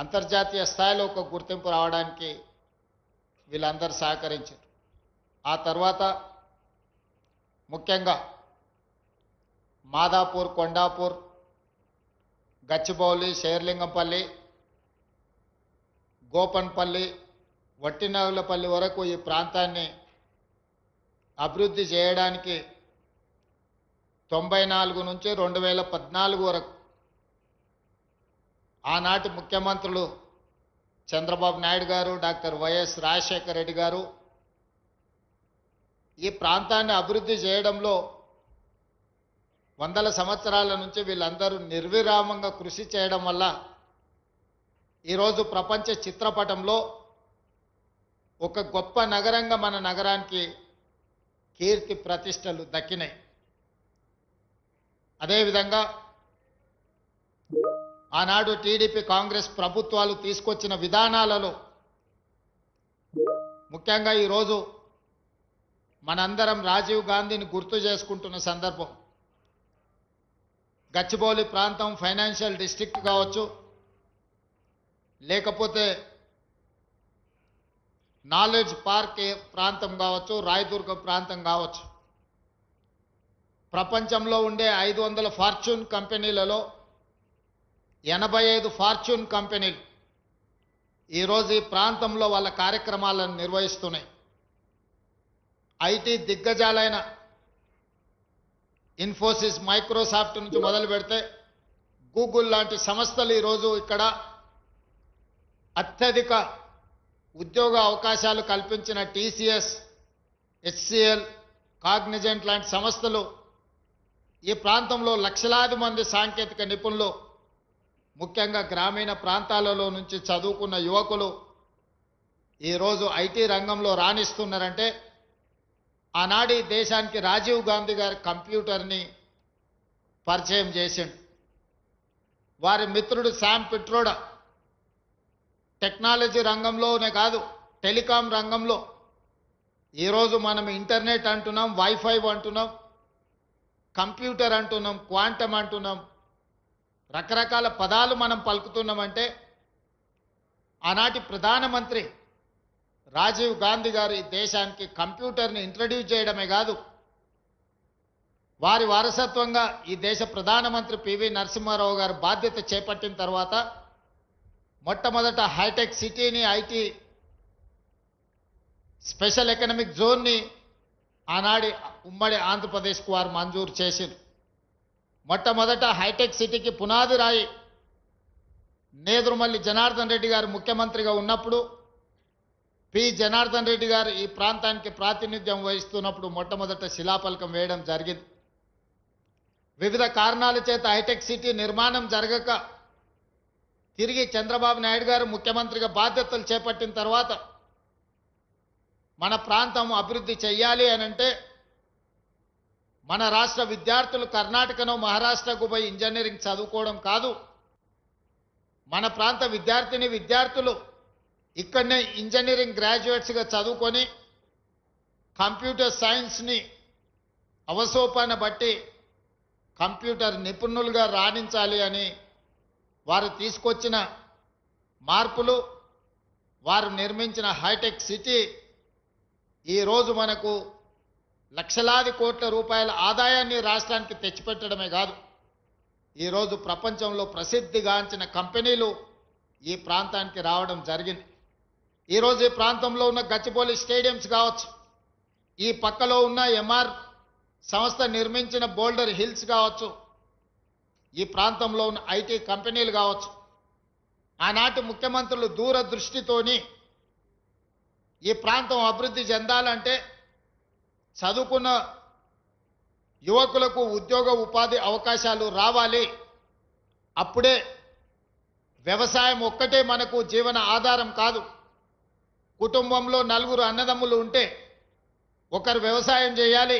అంతర్జాతీయ స్థాయిలో ఒక గుర్తింపు రావడానికి వీళ్ళందరూ సహకరించారు. ఆ తర్వాత ముఖ్యంగా మాదాపూర్, కొండాపూర్, గచ్చిబౌలి, శేర్లింగంపల్లి, గోపన్పల్లి, వట్టినాగులపల్లి వరకు ఈ ప్రాంతాన్ని అభివృద్ధి చేయడానికి 94 నుంచి 2014 వరకు ఆనాటి ముఖ్యమంత్రులు చంద్రబాబు నాయుడు గారు, డాక్టర్ వైఎస్ రాజశేఖర రెడ్డి గారు ఈ ప్రాంతాన్ని అభివృద్ధి చేయడంలో వందల సంవత్సరాల నుంచి వీళ్ళందరూ నిర్విరామంగా కృషి చేయడం వల్ల ఈరోజు ప్రపంచ చిత్రపటంలో ఒక గొప్ప నగరంగా మన నగరానికి కీర్తి ప్రతిష్టలు దక్కినాయి. అదేవిధంగా ఆనాడు టీడీపీ, కాంగ్రెస్ ప్రభుత్వాలు తీసుకొచ్చిన విధానాలలో ముఖ్యంగా ఈరోజు మనందరం రాజీవ్ గాంధీని గుర్తు చేసుకుంటున్న సందర్భం. గచ్చిబౌలి ప్రాంతం ఫైనాన్షియల్ డిస్ట్రిక్ట్ కావచ్చు, లేకపోతే నాలెడ్జ్ పార్క్ ప్రాంతం కావచ్చు, రాయదుర్గ ప్రాంతం కావచ్చు, ప్రపంచంలో ఉండే 500 ఫార్చ్యూన్ కంపెనీలలో 85 ఫార్చ్యూన్ కంపెనీలు ఈరోజు ఈ ప్రాంతంలో వాళ్ళ కార్యక్రమాలను నిర్వహిస్తున్నాయి. ఐటీ దిగ్గజాలైన ఇన్ఫోసిస్, మైక్రోసాఫ్ట్ నుంచి మొదలు పెడితే గూగుల్ లాంటి సంస్థలు ఈరోజు ఇక్కడ అత్యధిక ఉద్యోగ అవకాశాలు కల్పించిన టీసీఎస్, హెచ్సిఎల్, కాగ్నిజెంట్ లాంటి సంస్థలు ఈ ప్రాంతంలో లక్షలాది మంది సాంకేతిక నిపుణులు, ముఖ్యంగా గ్రామీణ ప్రాంతాలలో నుంచి చదువుకున్న యువకులు ఈరోజు ఐటీ రంగంలో రాణిస్తున్నారంటే ఆనాడు ఈ దేశానికి రాజీవ్ గాంధీ గారి కంప్యూటర్ని పరిచయం చేసిండు. వారి మిత్రుడు శామ్ పిట్రోడా టెక్నాలజీ రంగంలోనే కాదు, టెలికాం రంగంలో ఈరోజు మనం ఇంటర్నెట్ అంటున్నాం, వైఫై అంటున్నాం, కంప్యూటర్ అంటున్నాం, క్వాంటమ్ అంటున్నాం, రకరకాల పదాలు మనం పలుకుతున్నామంటే ఆనాటి ప్రధానమంత్రి రాజీవ్ గాంధీ గారు ఈ దేశానికి కంప్యూటర్ని ఇంట్రడ్యూస్ చేయడమే కాదు, వారి వారసత్వంగా ఈ దేశ ప్రధానమంత్రి పివి నరసింహారావు గారు బాధ్యత చేపట్టిన తర్వాత మొట్టమొదట హైటెక్ సిటీని, ఐటీ స్పెషల్ ఎకనామిక్ జోన్ని ఆనాడి ఉమ్మడి ఆంధ్రప్రదేశ్కు వారు మంజూరు చేసింది. మొట్టమొదట హైటెక్ సిటీకి పునాది రాయి నేదురుమల్లి జనార్దన్ రెడ్డి గారు ముఖ్యమంత్రిగా ఉన్నప్పుడు, పి జనార్దన్ రెడ్డి గారు ఈ ప్రాంతానికి ప్రాతినిధ్యం వహిస్తున్నప్పుడు మొట్టమొదట శిలాఫలకం వేయడం జరిగింది. వివిధ కారణాల చేత హైటెక్ సిటీ నిర్మాణం జరగక తిరిగి చంద్రబాబు నాయుడు గారు ముఖ్యమంత్రిగా బాధ్యతలు చేపట్టిన తర్వాత మన ప్రాంతం అభివృద్ధి చెయ్యాలి అనంటే మన రాష్ట్ర విద్యార్థులు కర్ణాటకనో మహారాష్ట్రకు పోయి ఇంజనీరింగ్ చదువుకోవడం కాదు, మన ప్రాంత విద్యార్థులు ఇక్కడనే ఇంజనీరింగ్ గ్రాడ్యుయేట్స్గా చదువుకొని కంప్యూటర్ సైన్స్ని అవసోపాన బట్టి కంప్యూటర్ నిపుణులుగా రాణించాలి అని వారు తీసుకొచ్చిన మార్పులు, వారు నిర్మించిన హైటెక్ సిటీ ఈరోజు మనకు లక్షలాది కోట్ల రూపాయల ఆదాయాన్ని రాష్ట్రానికి తెచ్చిపెట్టడమే కాదు, ఈరోజు ప్రపంచంలో ప్రసిద్ధిగాంచిన కంపెనీలు ఈ ప్రాంతానికి రావడం జరిగింది. ఈరోజు ఈ ప్రాంతంలో ఉన్న గచ్చిబౌలి స్టేడియంస్ కావచ్చు, ఈ పక్కలో ఉన్న ఎంఆర్ సంస్థ నిర్మించిన బోల్డర్ హిల్స్ కావచ్చు, ఈ ప్రాంతంలో ఉన్న ఐటీ కంపెనీలు కావచ్చు, ఆనాటి ముఖ్యమంత్రులు దూరదృష్టితోని ఈ ప్రాంతం అభివృద్ధి చెందాలంటే చదువుకున్న యువకులకు ఉద్యోగ ఉపాధి అవకాశాలు రావాలి, అప్పుడే వ్యవసాయం ఒక్కటే మనకు జీవన ఆధారం కాదు. కుటుంబంలో 4 అన్నదమ్ములు ఉంటే ఒకరు వ్యవసాయం చేయాలి,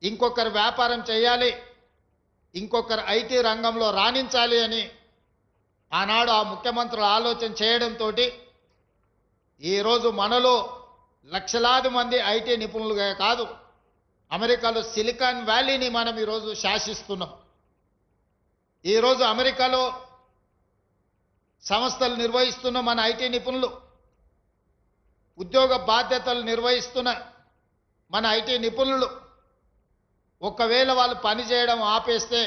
ఇంకొకరు వ్యాపారం చేయాలి, ఇంకొకరు ఐటీ రంగంలో రాణించాలి అని ఆనాడు ఆ ముఖ్యమంత్రులు ఆలోచన చేయడంతో ఈరోజు మనలో లక్షలాది మంది ఐటీ నిపుణులుగా కాదు, అమెరికాలో సిలికాన్ వ్యాలీని మనం ఈరోజు శాసిస్తున్నాం. ఈరోజు అమెరికాలో సంస్థలు నిర్వహిస్తున్న మన ఐటీ నిపుణులు, ఉద్యోగ బాధ్యతలు నిర్వహిస్తున్న మన ఐటీ నిపుణులు ఒకవేళ వాళ్ళు పని చేయడం ఆపేస్తే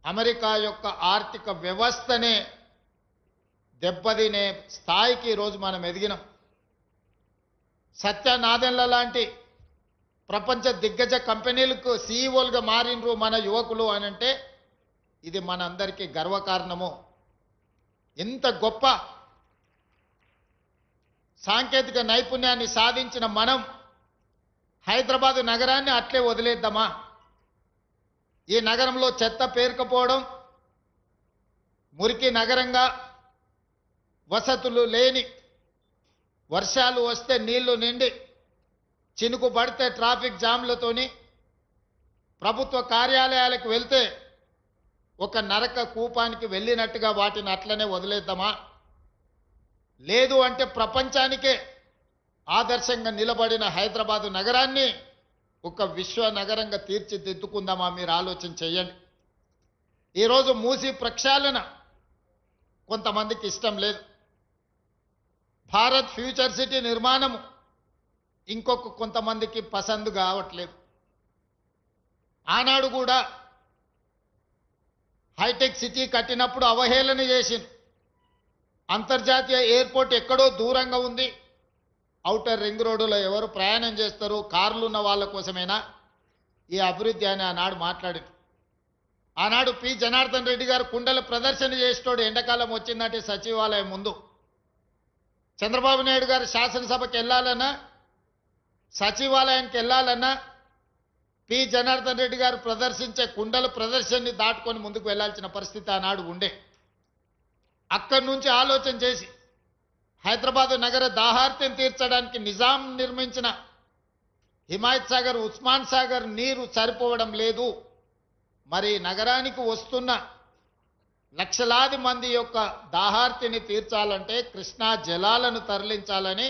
అమెరికా యొక్క ఆర్థిక వ్యవస్థనే దెబ్బతినే స్థాయికి ఈరోజు మనం ఎదిగినాం. సత్య నాదెండ్ల లాంటి ప్రపంచ దిగ్గజ కంపెనీలకు సీఈఓలుగా మారినరు మన యువకులు అని అంటే ఇది మనందరికీ గర్వకారణము. ఇంత గొప్ప సాంకేతిక నైపుణ్యాన్ని సాధించిన మనం హైదరాబాద్ నగరాన్ని అట్లే వదిలేద్దామా? ఈ నగరంలో చెత్త పేరుకపోవడం, మురికి నగరంగా, వసతులు లేని, వర్షాలు వస్తే నీళ్లు నిండి, చినుకు పడితే ట్రాఫిక్ జామ్లతోని ప్రభుత్వ కార్యాలయాలకు వెళ్తే ఒక నరక కూపానికి వెళ్ళినట్టుగా వాటిని అట్లనే వదిలేద్దామా? లేదు అంటే ప్రపంచానికే ఆదర్శంగా నిలబడిన హైదరాబాదు నగరాన్ని ఒక విశ్వ నగరంగా తీర్చిదిద్దుకుందామా? మీరు ఆలోచన చేయండి. ఈరోజు మూసి ప్రక్షాళన కొంతమందికి ఇష్టం లేదు. భారత్ ఫ్యూచర్ సిటీ నిర్మాణము ఇంకొక కొంతమందికి పసందు కావట్లేదు. ఆనాడు కూడా హైటెక్ సిటీ కట్టినప్పుడు అవహేళన చేసింది. అంతర్జాతీయ ఎయిర్పోర్ట్ ఎక్కడో దూరంగా ఉంది, ఔటర్ రింగ్ రోడ్డులో ఎవరు ప్రయాణం చేస్తారు, కార్లు ఉన్న వాళ్ళ కోసమేనా ఈ అభివృద్ధి అని ఆనాడు మాట్లాడింది. ఆనాడు పి జనార్దన్ రెడ్డి గారు కుండల ప్రదర్శన చేసేటోడు ఎండాకాలం వచ్చిందంటే సచివాలయం ముందు. చంద్రబాబు నాయుడు గారు శాసనసభకి వెళ్ళాలన్నా, సచివాలయానికి వెళ్ళాలన్నా పి జనార్దన్ రెడ్డి గారు ప్రదర్శించే కుండల ప్రదర్శనని దాటుకొని ముందుకు వెళ్లాల్సిన పరిస్థితి ఆనాడు ఉండే. అక్కడి నుంచి ఆలోచన చేసి హైదరాబాద్ నగర దాహార్తిని తీర్చడానికి నిజాం నిర్మించిన హిమాయత్ సాగర్, ఉస్మాన్ సాగర్ నీరు సరిపోవడం లేదు, మరి నగరానికి వస్తున్న లక్షలాది మంది యొక్క దాహార్తిని తీర్చాలంటే కృష్ణా జలాలను తరలించాలని